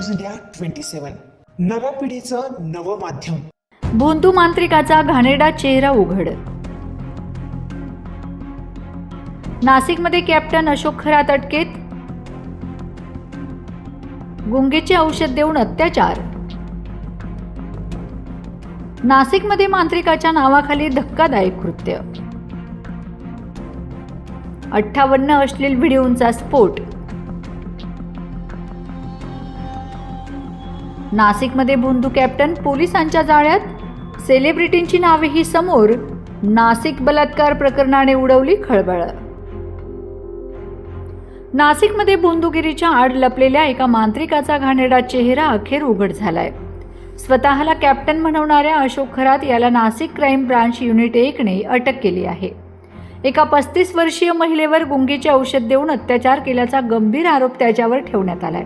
News India 27 नव्या पिढीचं नवं माध्यम। भोंदू मांत्रिकाचा घाणेरडा चेहरा उघड। नाशिकमध्ये कॅप्टन अशोक खरात अटकेत। गुंगीचे औषध देऊन अत्याचार। नाशिकमध्ये मांत्रिकाच्या नावाखाली धक्कादायक कृत्य। 58 अश्लील व्हिडिओंचा स्फोट। नाशिकमध्ये भोंदू कॅप्टन पोलिसांच्या जाळ्यात। सेलिब्रिटींची नावेही समोर। नाशिक बलात्कार प्रकरणाने उडवली खळबळ। नाशिकमध्ये भोंदूगिरीच्या आड लपलेल्या एका मांत्रिकाचा घाणेरडा चेहरा अखेर उघड झालाय। स्वतःला कॅप्टन म्हणवणाऱ्या अशोक खरात याला नाशिक क्राईम ब्रांच युनिट 1 ने अटक केली आहे। एका 35 वर्षीय महिलेवर गुंगीचे औषध देऊन अत्याचार केल्याचा गंभीर आरोप त्याच्यावर ठेवण्यात आलाय।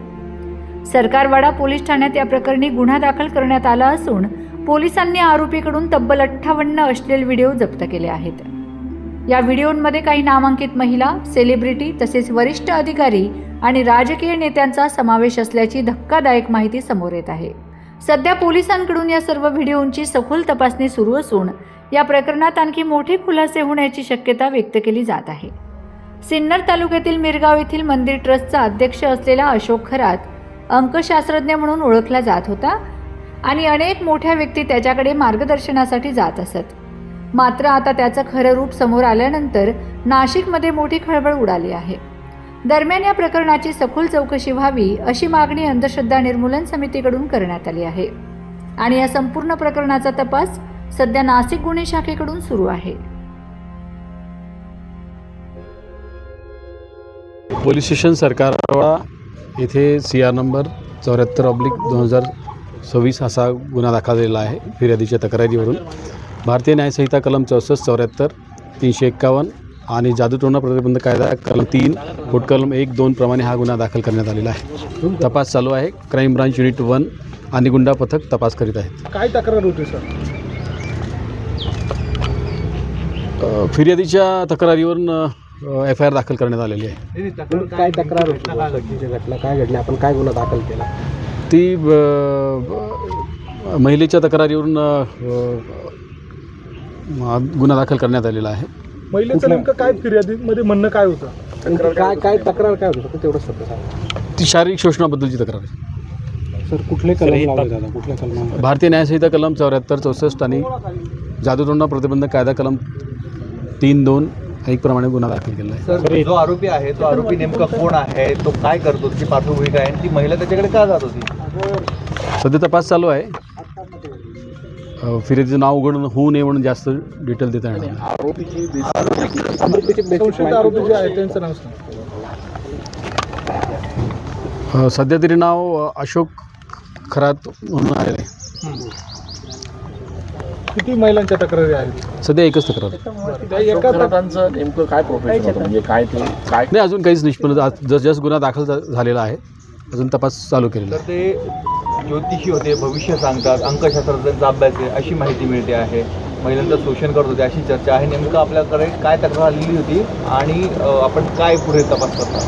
सरकारवाडा पोलीस ठाण्यात या प्रकरणी गुन्हा दाखल करण्यात आला असून पोलिसांनी आरोपीकडून तब्बल 58 अश्लील व्हिडिओ जप्त केले आहेत। या व्हिडिओंमध्ये काही नामांकित महिला, सेलिब्रिटी तसेच वरिष्ठ अधिकारी आणि राजकीय नेत्यांचा समावेश असल्याची धक्कादायक माहिती समोर येत आहे। सध्या पोलिसांकडून या सर्व व्हिडिओंची सखोल तपासणी सुरू असून या प्रकरणात आणखी मोठे खुलासे होण्याची शक्यता व्यक्त केली जात आहे। सिन्नर तालुक्यातील मिरगाव येथील मंदिर ट्रस्टचा अध्यक्ष असलेला अशोक खरात अंकशास्त्रज्ञ म्हणून ओळखला जात होता आणि अनेक मोठ्या व्यक्ती त्याच्याकडे मार्गदर्शनासाठी जात असत। मात्र आता त्याचं खरं रूप समोर आल्यानंतर नाशिकमध्ये मोठी खळबळ उडाली आहे। दरम्यान या प्रकरणाची सखोल चौकशी व्हावी अशी मागणी अंधश्रद्धा निर्मूलन समितीकडून करण्यात आली आहे आणि या संपूर्ण प्रकरणाचा तपास सध्या नाशिक गुन्हे शाखेकडून सुरू आहे। पोलीस स्टेशन सरकारवाडा येथे CR नंबर 74/2026 असा गुन्हा दाखल झालेला आहे। फिर्यादीच्या तक्रारीवरून भारतीय न्यायसंहिता कलम 64, 74, 351 आणि जादूटोणा प्रतिबंध कायदा कलम 3, कलम 1, 2 प्रमाणे हा गुन्हा दाखल करण्यात आलेला आहे। तपास चालू आहे। क्राईम ब्रांच युनिट 1 आणि गुंडा पथक तपास करीत आहेत। काय तक्रार होती सर? फिर्यादीच्या तक्रारीवरून FIR दाखल करण्यात आलेली आहे। काय तक्रार होती? घटना काय घडली? आपण काय गुन्हा दाखल केला? ती महिलेच्या तक्रारीवरून गुन्हा दाखल करण्यात आलेला आहे। महिलेचं नेमकं काय फिर्यादीमध्ये म्हणणं काय होतं? काय तक्रार काय होतं तेवढं सध्या सांगा। ती शारीरिक शोषणाबद्दलची तक्रार आहे। सर कुठले कलम लावले जातात? कुठल्या कलम? भारतीय न्यायसंहिता कलम 74, 64 आणि जादूटोणा प्रतिबंध कायदा कलम 3, 2, 1 प्रमाणे गुन्हा दाखल केला आहे। सर जो आरोपी आहे तो आरोपी नेमका कोण आहे, तो काय करतो, त्याची पार्श्वभूमी काय आणि ती महिला त्याच्याकडे का जात होती? सध्या तपास चालू आहे। फिर्यादीचं नाव उघड होऊ नये म्हणून जास्त डिटेल देता येणार नाही। आरोपी जे आहे त्यांचं नाव सांगा। सध्या तरी नाव अशोक खरात म्हणून आहे। किती महिलांच्या तक्रारी आहेत? सध्या एकच तक्रार आहे। नेमकं काय प्रोफेशन होतं, म्हणजे काय ते काय नाही, अजून काहीच निष्पन्न जस्ट गुन्हा दाखल झालेला आहे। अजून तपास चालू केलेला तर ते ज्योतिषी होते, भविष्य सांगतात, अंकशास्त्राचा अभ्यास आहे अशी माहिती मिळते आहे। महिलांचं शोषण करत होते अशी चर्चा आहे। नेमकं आपल्याकडे काय तक्रार आलेली होती आणि आपण काय पुढे तपास करतो?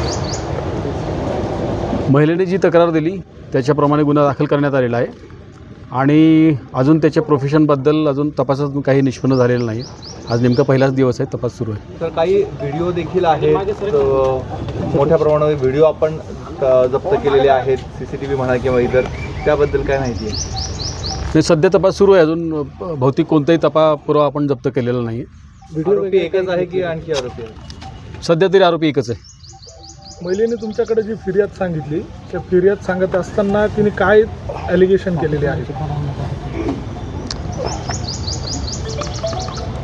महिलेने जी तक्रार दिली त्याच्याप्रमाणे गुन्हा दाखल करण्यात आलेला आहे आणि अजून त्याच्या प्रोफेशनबद्दल अजून तपासात काही निष्पन्न झालेलं नाही। आज नेमका पहिलाच दिवस आहे, तपास सुरू आहे। तर काही व्हिडिओ देखील आहेत, मोठ्या प्रमाणावर व्हिडिओ आपण जप्त केलेले आहेत, CCTV म्हणा किंवा इतर, त्याबद्दल काय माहिती आहे? नाही, सध्या तपास सुरू आहे। अजून भौतिक कोणताही पुरावा आपण जप्त केलेला नाही। आरोपी एकच आहे की आणखी आरोपी आहे? सध्या तरी आरोपी एकच आहे। महिलेने तुमच्याकडे जी फिर्याद सांगितली त्या फिर्याद सांगत असताना तिने काय ॲलिगेशन केलेले आहे?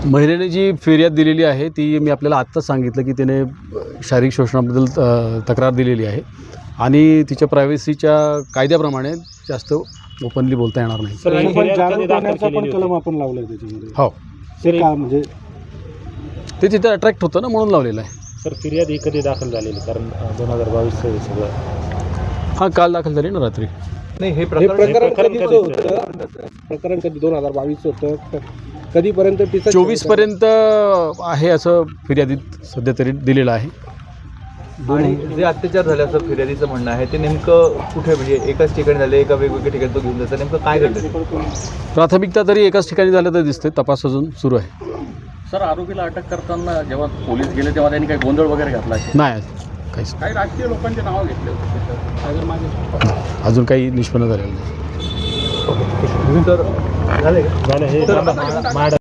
महिलेने जी फिर्याद दिलेली आहे ती मी आपल्याला आत्ताच सांगितलं की तिने शारीरिक शोषणाबद्दल तक्रार दिलेली आहे आणि तिच्या प्रायव्हसीच्या कायद्याप्रमाणे जास्त ओपनली बोलता येणार नाही। कलम आपण लावलाय त्याच्यामध्ये? हो, ते का म्हणजे ते तिथे अट्रॅक्ट होतं ना म्हणून लावलेलं आहे। सर फिर्याद ही कधी दाखल झालेली? कारण 2022 सगळं हां, काल दाखल झाली ना रात्री। नाही, हे प्रकरण कधी होतं? 2022 होतं? कधीपर्यंत? 24 पर्यंत आहे असं फिर्यादीत सध्या तरी दिलेलं आहे। आणि जे अत्याचार झाले असं फिर्यादीचं म्हणणं आहे ते नेमकं कुठे, म्हणजे एकाच ठिकाणी झाले, एका वेगवेगळ्या ठिकाणी तो घेऊन जायचं, नेमकं काय घडलं? प्राथमिकता तरी एकाच ठिकाणी झालं तर दिसते, तपास अजून सुरू आहे. सर, आरोपीला अटक करताना जेव्हा पोलीस गेले तेव्हा त्यांनी काही गोंधळ वगैरे घातला आहे? नाही, काहीच काही राजकीय लोकांचे नावं घेतले होते. अजून काही निष्पन्न झालेलं नाही. तर झाले का?